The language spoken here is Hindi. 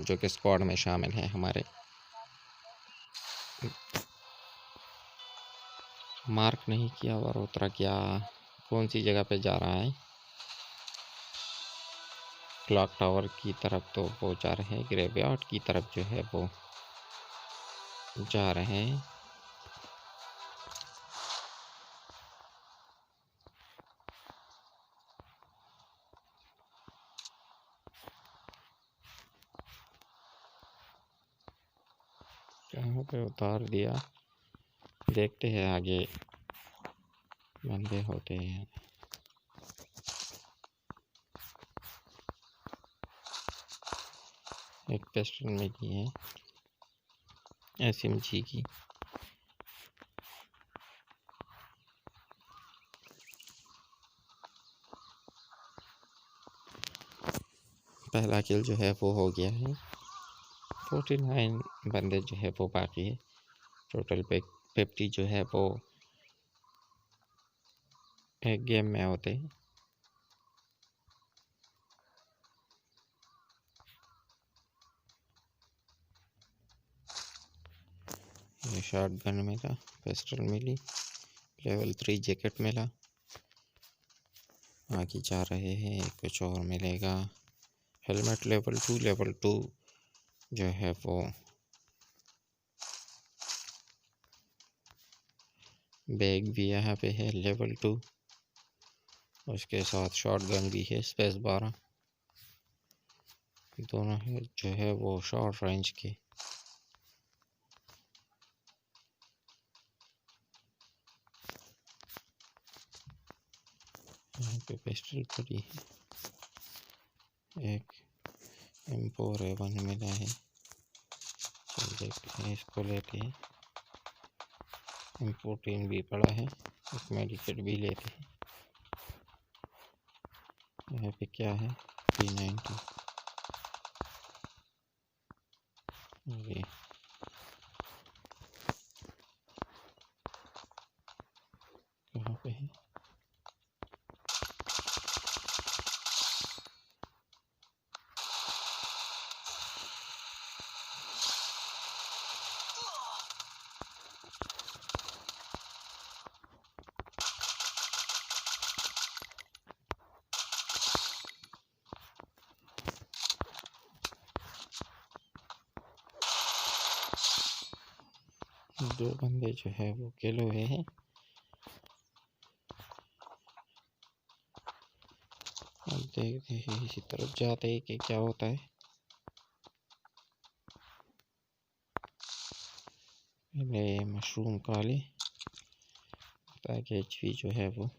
जो कि स्क्वाड में शामिल है हमारे। मार्क नहीं किया और उतरा क्या, कौन सी जगह पे जा रहा है। क्लॉक टावर की तरफ तो वो जा रहे हैं, ग्रेवयार्ड की तरफ जो है वो जा रहे हैं। कहाँ पे उतार दिया, देखते हैं आगे बंदे होते हैं। एक पिस्टल मिली है SMG की। पहला किल जो है वो हो गया है। 49 बंदे जो है वो बाकी है। टोटल पे 50 जो है वो एक गेम में होते हैं। ये शॉटगन मिला, पिस्टल मिली, लेवल 3 जैकेट मिला। आगे जा रहे हैं, कुछ और मिलेगा। हेलमेट लेवल 2 जो है वो बैग भी यहाँ पे है लेवल 2। उसके साथ शॉटगन भी है स्पेस 12। दोनों है जो है वो शॉर्ट रेंज के। यहाँ पे पिस्टल पड़ी है, एक M4A1 मिला है। चल देखते हैं, इसको लेते हैं। M14 भी पड़ा है, एक मेडिकेट भी लेते हैं। यहाँ पे क्या है, P90। ये कहाँ पे है, दो बंदे जो है वो किल हुए हैं। अब देखते हैं, इसी तरफ जाते हैं कि क्या होता है। पहले मशरूम काले ताकि HP जो है वो